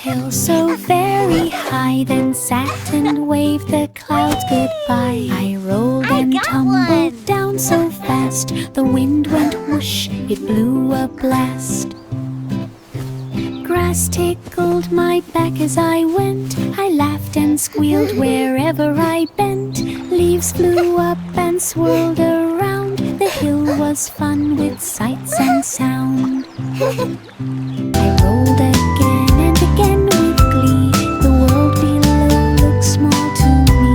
hill so very high, then sat and waved the clouds goodbye. I rolled and tumbled down so fast, the wind went whoosh, it blew a blast. Grass tickled my back as I went, I laughed and squealed wherever I bent. Leaves flew up and swirled around, the hill was fun with sights and sound. I rolled again and again with glee, the world below looks small to me.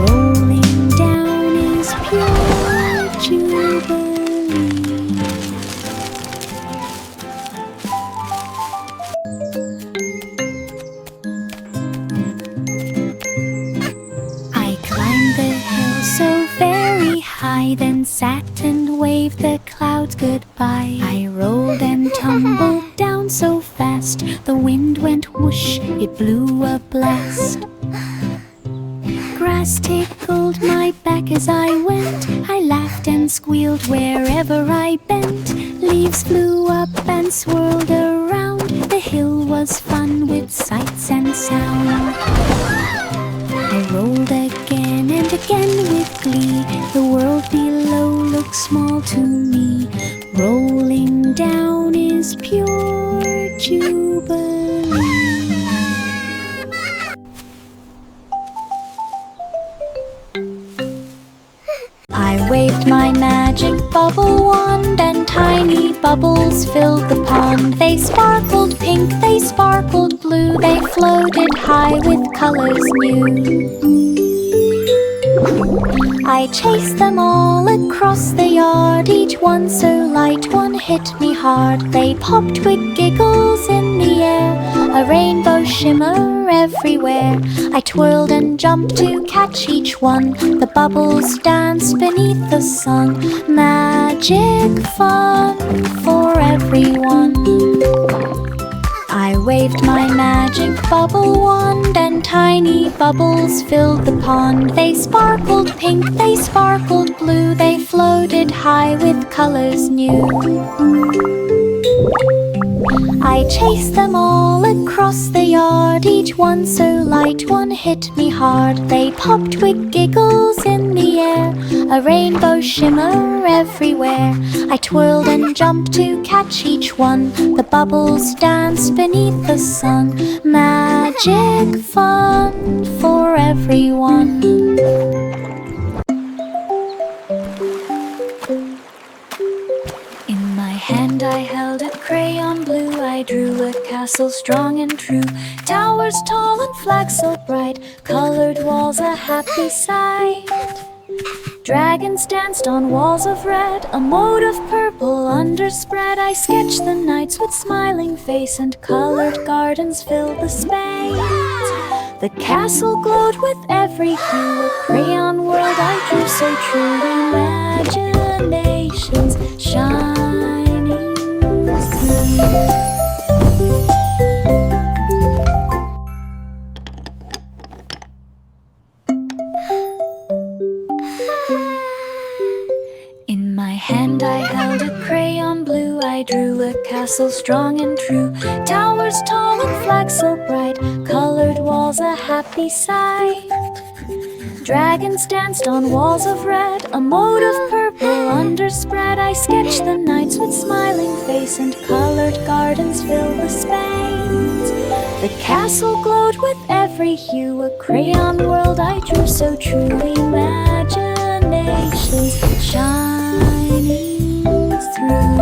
Rolling down is pure jubilee. I climbed the hill so very high, then sat and waved the clouds goodbye. I rolled and tumbled down so fast, the wind went whoosh, it blew a blast. Grass tickled my back as I went, I laughed and squealed wherever I bent. Leaves flew up and swirled around, the hill was fun with sights and sound. I rolled again and again with glee, the world below looks small to me. Rolling down is pure jubilee. I waved my magic bubble wand, and tiny bubbles filled the pond. They sparkled pink, they sparkled blue, they floated high with colors new. I chased them all across the yard, each one so light, one hit me hard. They popped with giggles in the air, a rainbow shimmer everywhere. I twirled and jumped to catch each one, the bubbles danced beneath the sun. Magic fun for everyone. I waved my magic bubble wand, and tiny bubbles filled the pond. They sparkled pink, they sparkled blue, they floated high with colors new. I chased them all across the yard, each one so light, one hit me hard. They popped with giggles in the air, a rainbow shimmer everywhere. I twirled and jumped to catch each one, the bubbles danced beneath the sun. Magic fun for everyone. In my hand I held a crayon blue, I drew a castle strong and true. Towers tall and flags so bright, colored walls a happy sight. Dragons danced on walls of red, a moat of purple underspread. I sketched the knights with smiling face, and colored gardens filled the space. The castle glowed with every hue, a crayon world I drew so true. Imagination's shining through. In my hand I held a crayon blue, I drew a castle strong and true. Towers tall and flags so bright, colored walls a happy sight. Dragons danced on walls of red, a moat of purple underspread. I sketched the knights with smiling face, and colored gardens filled the space. The castle glowed with every hue, a crayon world I drew so true. Imagination's shining through.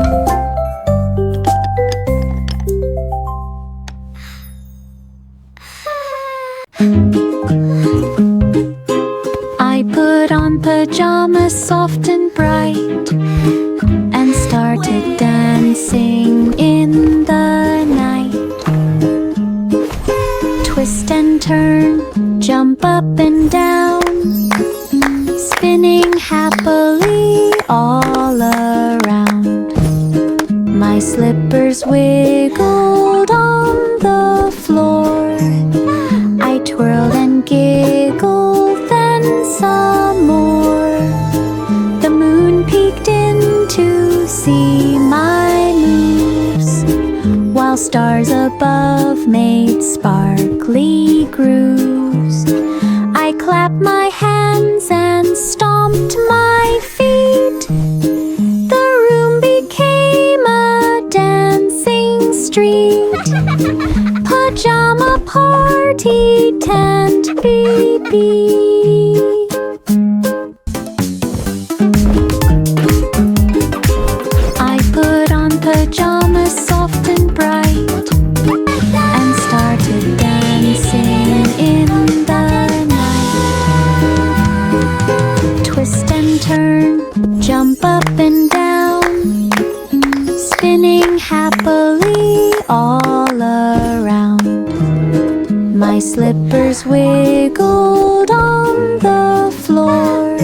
I put on pajamas soft and bright, and started dancing in the night. Twist and turn, jump up and down, spinning happily all around. My slippers wiggled on the floor. I twirled and giggled, then some more. The moon peeked in to see my moves, while stars above made sparkly grooves. I clapped my hands and stomped my feet. The room became a dancing street. Pajama party tent beep beep. I put on pajamas soft and bright and started dancing in the night. Twist and turn, jump up and down, spinning happily all around. My slippers wiggled on the floor.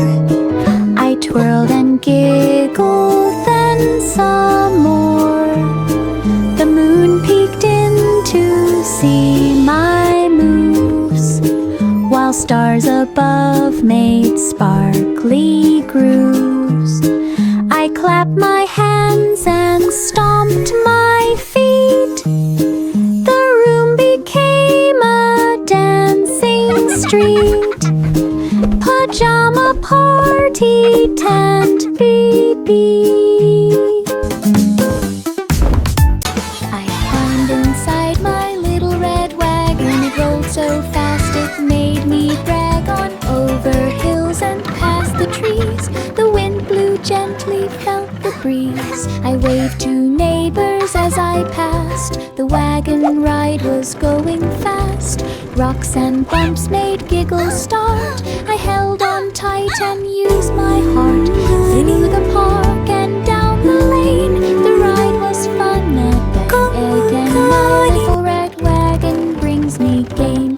I twirled and giggled, then some more. The moon peeked in to see my moves, while stars above made sparkly grooves. I clapped my hands and stomped my feet. The room became a dancing street. Pajama party tent beep beep. I climbed inside my little red wagon. It rolled so fast it made me brag. On over hills and past the trees, the wind blew gently, felt the breeze. I waved to neighbors as I passed. The wagon ride was going fast. Rocks and bumps made giggles start. I held on tight and used my heart. Through the park and down the lane, the ride was fun at the egg, and my little red wagon brings me gain.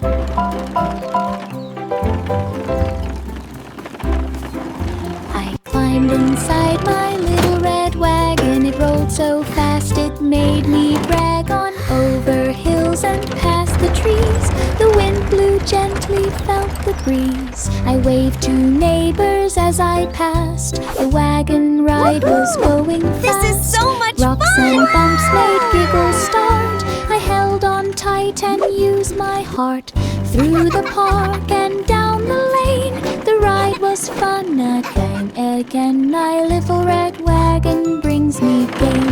I climbed inside my little red wagon. It rolled so fast it made me brag. On over hills and past the trees, the wind blew gently, felt the breeze. I waved to neighbors as I passed. The wagon ride was going fast. This is so much Rocks fun! and bumps made giggles start. I held on tight and used my heart. Through the park and down the lane, the ride was fun again, again. My little red wagon brings me gain.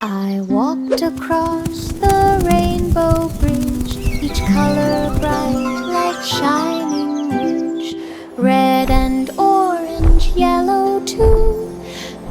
I walked across the rainbow bridge, each color bright like shining ridge. Red and orange, yellow too,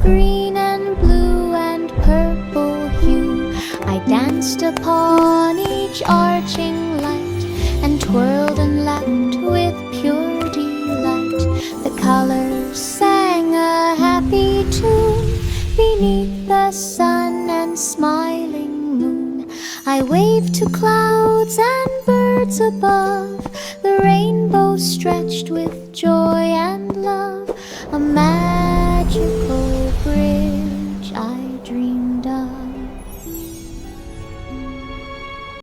green and blue and purple hue. I danced upon each arching light and twirled and laughed with pure delight. The colors sang a happy tune beneath the sun and smiling moon. I waved to clouds and birds above. The rainbow stretched with joy and love. A magical bridge I dreamed of.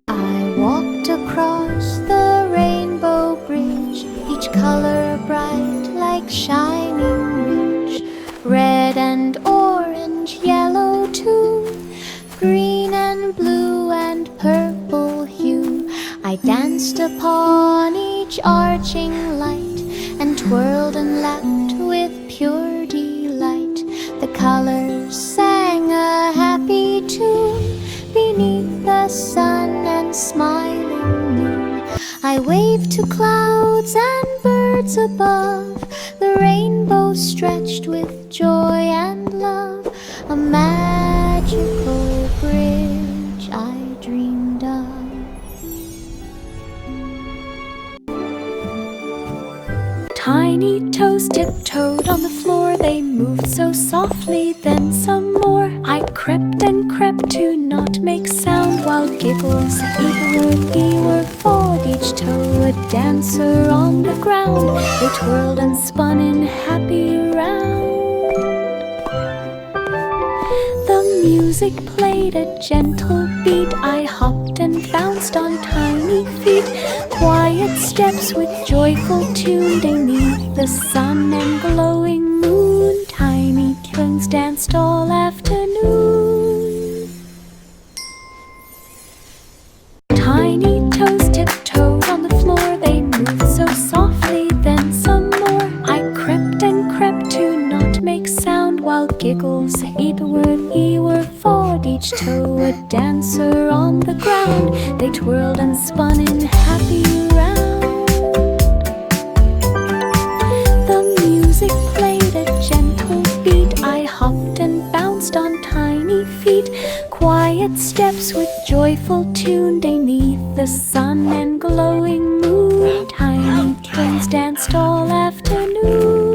I walked across the rainbow bridge, each color bright like shining ridge. Red and orange, yellow too, green and blue and purple hue. I danced upon each arching light and twirled and laughed with pure delight. The colors sang a happy tune beneath the sun and smiling moon. I waved to clouds and birds above. The rainbow stretched with joy and love. A magical bridge I dreamed of. Tiny toes tiptoed on the floor. They moved so softly, then some more. I crept and crept to not make sound, while giggles eager followed each toe. A dancer on the ground, they twirled and spun in happy round. The music played a gentle beat. I hopped and bounced on tiny feet. Quiet steps with joyful tune beneath the sun and glowing moon. Tiny twins danced all afternoon. Tiny toes tiptoed on the floor, they moved so softly, then some more. I crept and crept to not make sound, while giggles eat-word fawed, each toe a dancer on the ground. They twirled and spun in happy round. The music played a gentle beat, I hopped and bounced on tiny feet. Quiet steps with joyful tune, beneath the sun and glowing moon. Tiny twins danced all afternoon.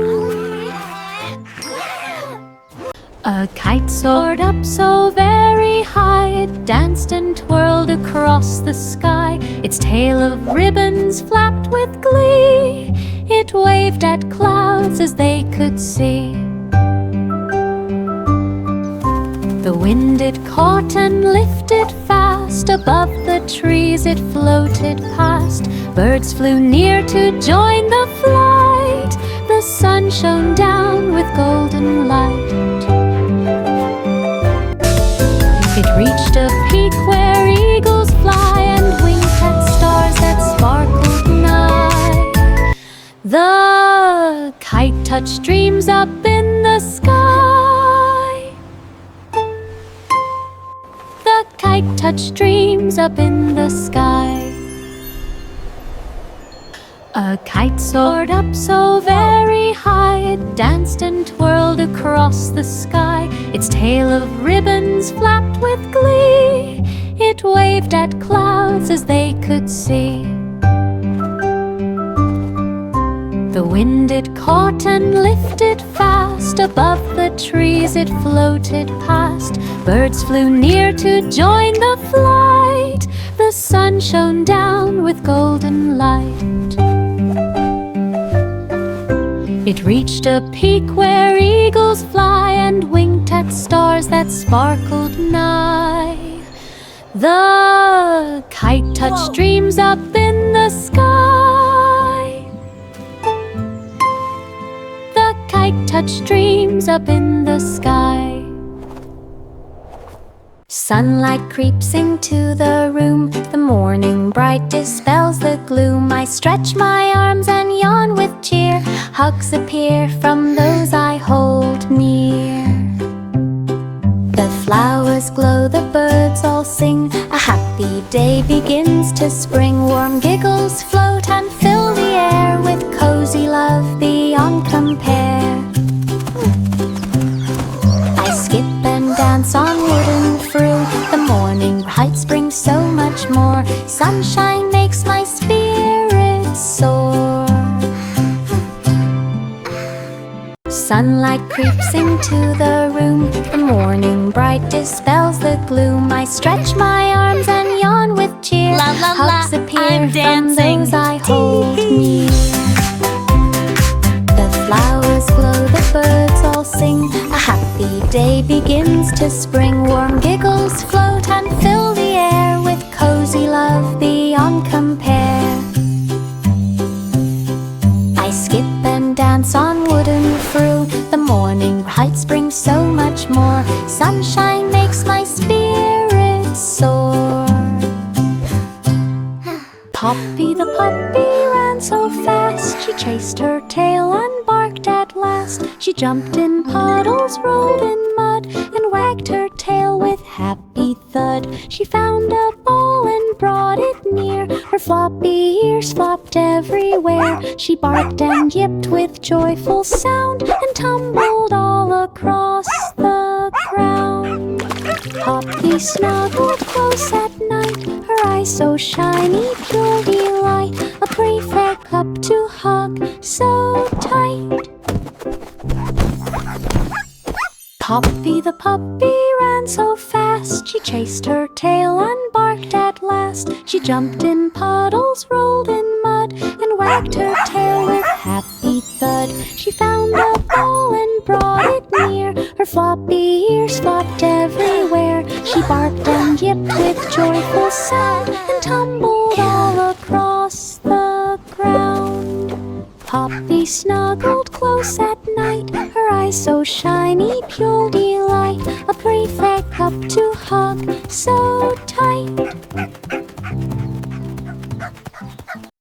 A kite soared up so very high, it danced and twirled across the sky. Its tail of ribbons flapped with glee, it waved at clouds as they could see. The wind it caught and lifted fast, above the trees it floated past. Birds flew near to join the flight, the sun shone down with golden light. It reached a peak where eagles fly and winked at stars that sparkled nigh. The kite touched dreams up in the sky. The kite touched dreams up in the sky. A kite soared up so very high, it danced and twirled across the sky. Its tail of ribbons flapped with glee, it waved at clouds as they could see. The wind it caught and lifted fast, above the trees it floated past. Birds flew near to join the flight, the sun shone down with golden light. It reached a peak where eagles fly and winked at stars that sparkled nigh. The kite touched dreams up in the sky. The kite touched dreams up in the sky. Sunlight creeps into the room, the morning bright dispels the gloom. I stretch my arms and yawn with cheer, hugs appear from those I hold near. The flowers glow, the birds all sing, a happy day begins to spring. Warm giggles float and fill the air with cozy love beyond compare. I skip and dance on wood and through, the morning heights bring so much more. Sunshine makes my spirit soar. Sunlight creeps into the room, the morning bright dispels the gloom. I stretch my arms and yawn with cheer, La la la, hugs appear I'm from dancing. those I hold near. The flowers glow, the birds all sing, a happy day begins to spring. Warm giggles float and fill the air with cozy love beyond compare. I skip and dance on wood and through, the morning heights bring so much more. Sunshine makes my spirit soar. Poppy the puppy ran so fast, she chased her tail and barked at last. She jumped in puddles, rolled in mud, and wagged her tail with happy thud. She found a ball and brought it near, her floppy ears flopped everywhere. She barked and yipped with joyful sound, and tumbled all across the ground. Poppy snuggled close at night, her eyes so shiny, pure delight. A pretty fair cup to hug so tight. Poppy the puppy ran so fast, she chased her tail and barked at last. She jumped in puddles, rolled in mud, and wagged her tail with happy thud. She found a ball and brought it near, her floppy ears flopped everywhere. She barked and yipped with joyful sound, and tumbled all across the ground. Poppy snuggled close at night, her eyes so shiny, pure delight, a perfect cup to hug so tight.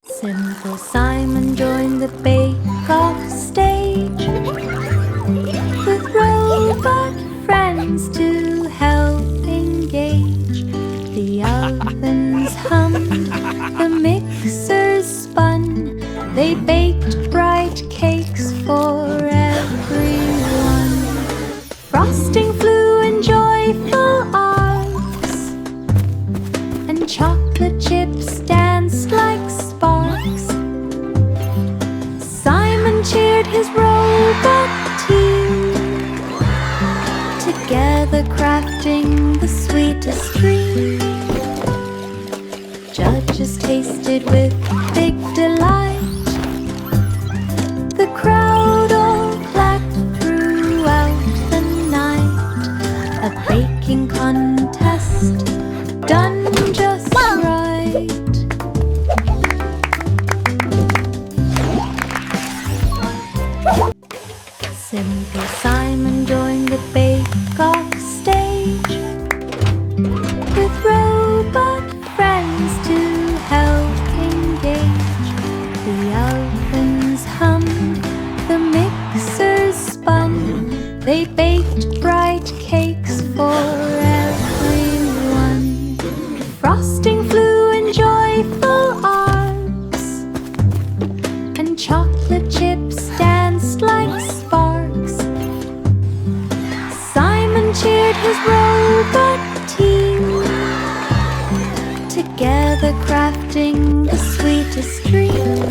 Simple Simon joined the bake-off stage, with robot friends to help engage. The ovens hummed, the mixers spun, they baked bright cakes for everyone. Frosting flew in joyful arcs, and chocolate chips danced like sparks. Simon cheered his robot team, together crafting the sweetest dream. Judges tasted with big delight, the crowd all clapped throughout the night. A baking contest done just right. Simple Simon joined the bake-off stage, with robot friends to help engage. The ovens hummed, the mixers spun, they baked bright cakes for everyone. Frosting flew in joyful arcs, and chocolate chips danced like sparks. Simon cheered his robot team, together crafting the sweetest dream.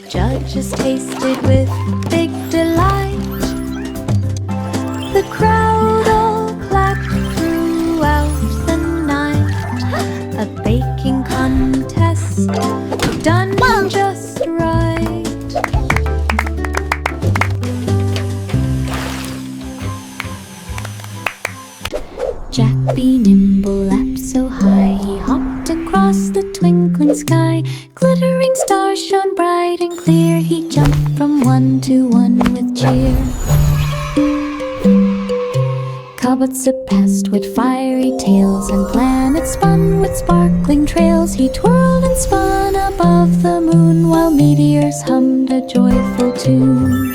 Judges tasted with big delight, the crowd all clapped throughout the night. A baking contest done just right. Jack be nimble, leapt so high, he hopped across the twinkling sky. Glittering stars shone bright and clear, he jumped from one to one with cheer. Cobots passed with fiery tails, and planets spun with sparkling trails. He twirled and spun above the moon, while meteors hummed a joyful tune.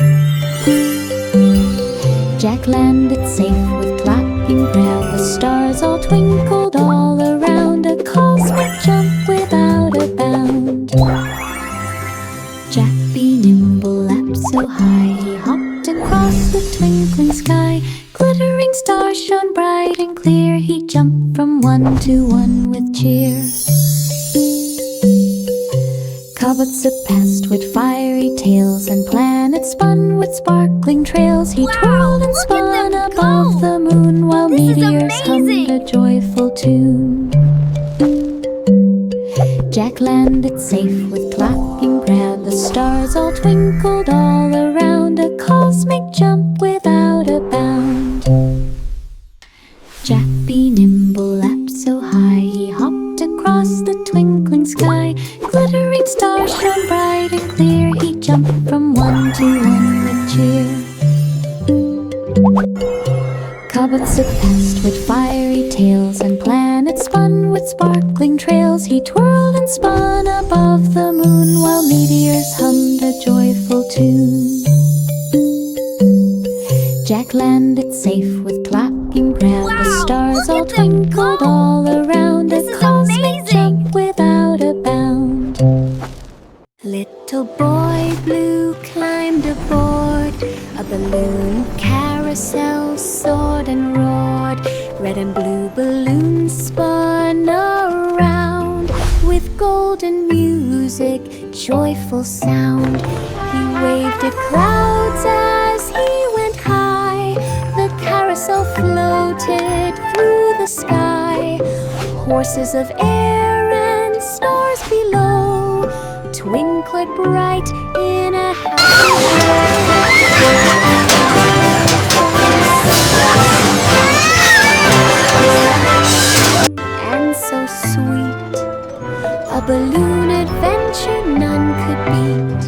Jack landed safe with clapping ground, the stars all twinkled all around, a cosmic jump without a bound. Jack be nimble, leapt so high, he hopped across the twinkling sky. Glittering stars shone bright and clear, he jumped from one to one with cheer. Cobots passed with fiery tails, and planets spun with sparkling trails. He twirled and spun above the moon, while meteors hummed a joyful tune. Jack landed safe with clapping ground, the stars all twinkled all around, a cosmic jump without a bound. Jack be nimble, leapt so high, he hopped across the twinkling sky. Glittering stars shone bright and clear, he jumped from one to one with cheer. Cobots passed with fiery tails, and planets spun with sparkling trails. He twirled and spun above the moon, while meteors hummed a joyful tune. Jack landed safe with clapping ground, the stars all twinkled all around, a cosmic jump without a bound. Little boy blue climbed aboard a balloon carousel, soared and roared. Red and blue balloons spun around, with golden music, joyful sound. He waved at clouds as he went high, the carousel floated through the sky. Horses of air and stars below twinkled bright in a and so sweet, a balloon adventure none could beat.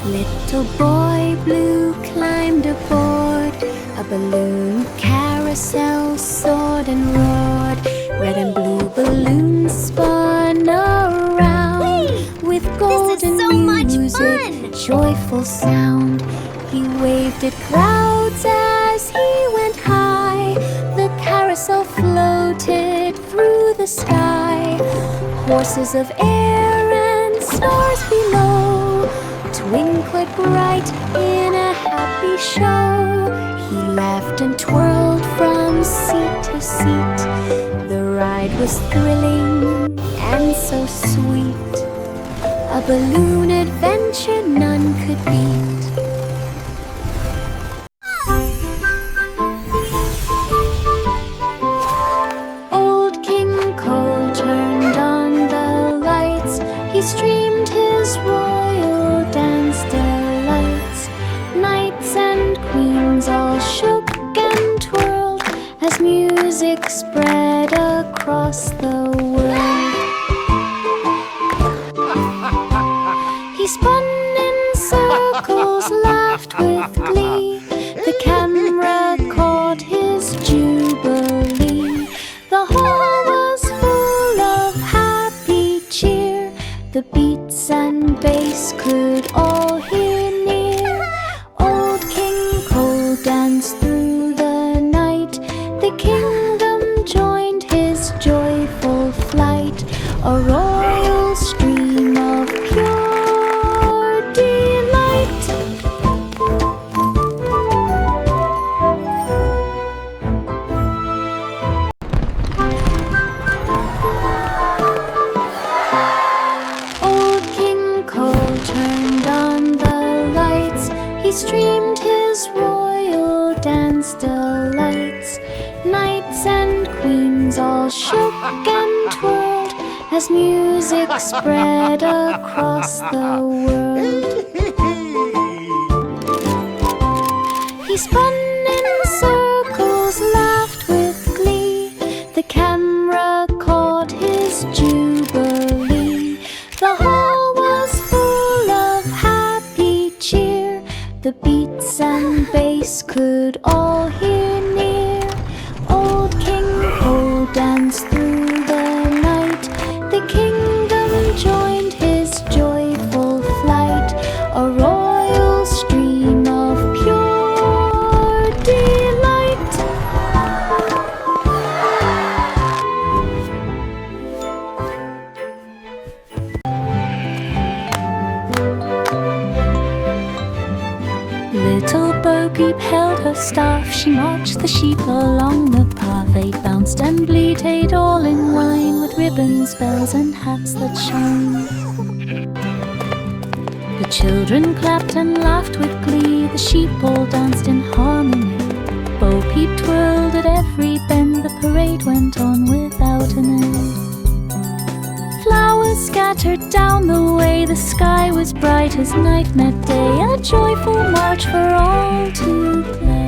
Little boy boy blue climbed aboard a balloon carousel, soared and roared. Red and blue balloons spun around with golden music, joyful sound. He waved at clouds as he went high. The carousel floated through the sky. Horses of air and stars below twinkled bright in a happy show. He laughed and twirled from seat to seat. The ride was thrilling and so sweet, a balloon adventure none could beat. Old King Cole turned on the lights. He streamed his royal dance delights. Knights and queens all shook and twirled as music spread across the world. He spun in circles, laughed with glee. The camera caught his jubilee. The hall was full of happy cheer. The beats and bass could all hear near. Old King Cole danced through the night. The kingdom joined his joyful flight, a royal stream of pure delight. Old King Cole turned on the lights. He streamed his royal dance delights. Knights and queens all shook and twirled as music spread across the world. He spun in circles, laughed with glee. The camera caught his jubilee. The hall was full of happy cheer. The beats and bass could all hear near. Old King Cole danced through the night. The kingdom joined his joyful flight, a royal stream of pure delight. Little Bo Peep held her staff. She marched the sheep along the path. They bounced and bleated all in line, with ribbons, bells and hats that shone. The children clapped and laughed with glee. The sheep all danced in harmony. Bo Peep twirled at every bend. The parade went on without an end. Flowers scattered down the way. The sky was bright as night met day, a joyful march for all to play.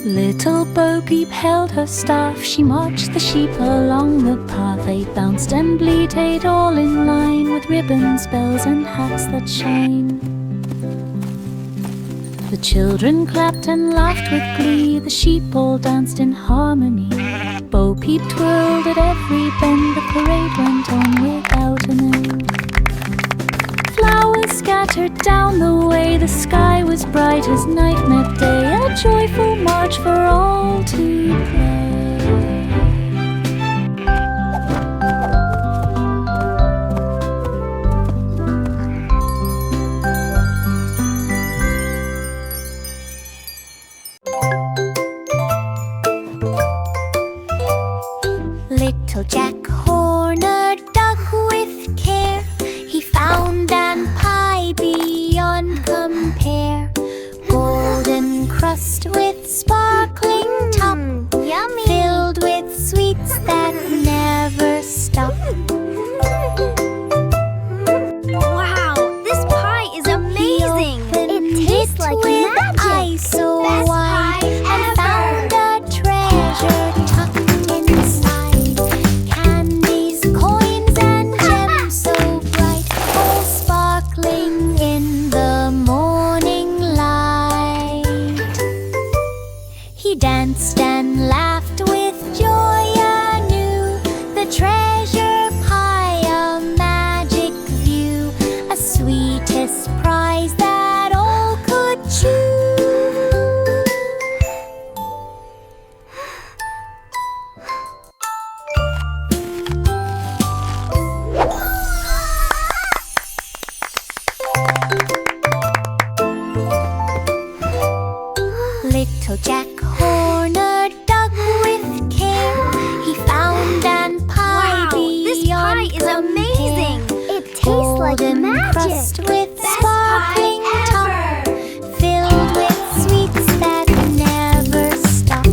Little Bo Peep held her staff. She marched the sheep along the path. They bounced and bleated all in line, with ribbons, bells and hats that shine. The children clapped and laughed with glee. The sheep all danced in harmony. Bo Peep twirled at every bend. The parade went on without an end. Flowers scattered down the way. The sky was bright as night met day, a joyful march for all to play. Little Jack Horner dug with care. He found an pie beyond compare, golden crust with sparkling top, Yummy! filled with sweets that never stop. Wow, this pie is amazing! So Jack Horner dug with care. He found an pie This pie is amazing! It tastes like magic! Crust with sparkling top, filled with sweets that never stop.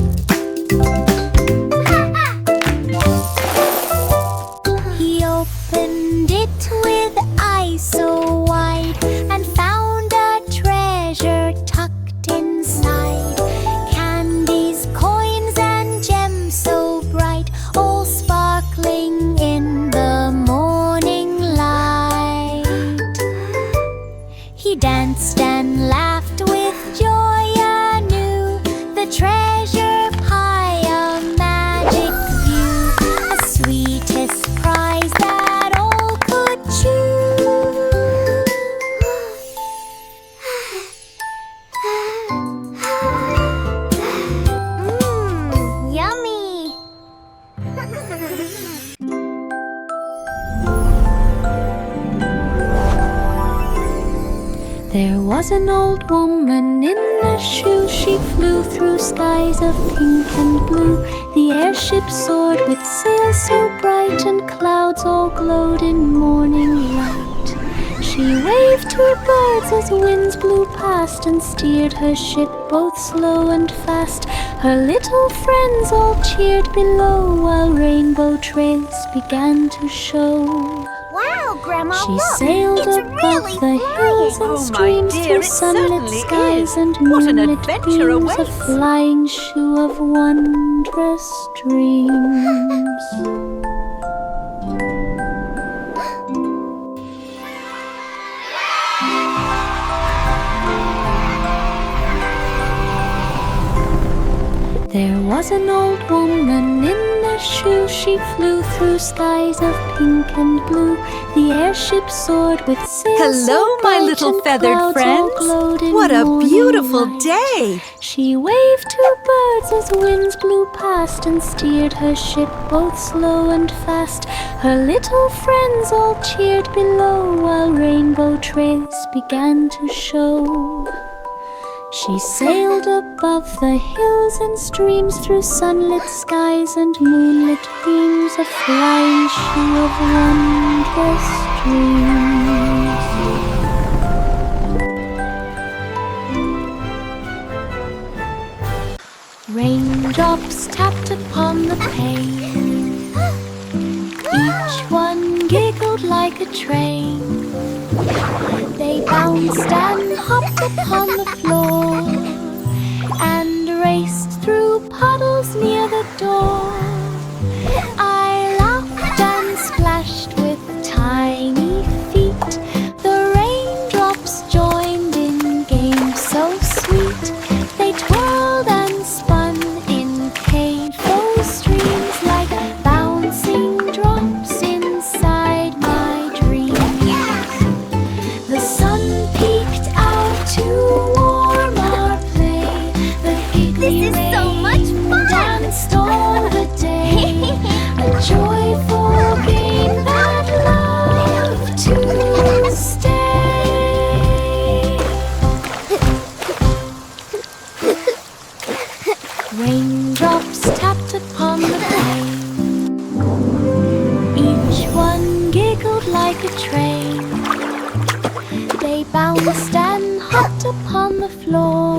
He opened it with eyes so wide and found a treasure tucked inside. Candies, coins, and gems so bright, all sparkling in the morning light. He danced and laughed with joy anew. The treasure pie, a magic view, a sweetest prize that all could choose. Yummy! There was an old woman in a shoe. She flew through skies of pink and blue. The airship soared with sails so bright, and clouds all glowed in morning light. She waved to birds as winds blew past, and steered her ship both slow and fast. Her little friends all cheered below, while rainbow trails began to show. Wow, Grandma, She look! sailed It's above really the hills and flying. streams dear, through it sunlit certainly skies is. and What an moonlit adventure beams, a awaits. flying shoe of wondrous dreams. There was an old woman in a shoe. She flew through skies of pink and blue. The airship soared with sails Hello, so my bright, little and feathered clouds all friends. glowed in What a morning beautiful light. day! She waved to birds as winds blew past, and steered her ship both slow and fast. Her little friends all cheered below, while rainbow trails began to show. She sailed above the hills and streams through sunlit skies and moonlit beams, a flying shoe of wondrous dreams. Raindrops tapped upon the pane. Each one giggled like a train. They bounced and hopped upon the floor and raced through puddles near the door. I laughed and splashed with tiny feet. The raindrops joined in games so sweet. They twirled and spun in playful streams like bouncing drops inside my dreams. The sun peeked out to warm our play. The giggly This is so rain much fun! danced all the day. A joyful game that loved to stay. Raindrops tapped upon the pane. Each one giggled like a train. They bounced and hopped upon the floor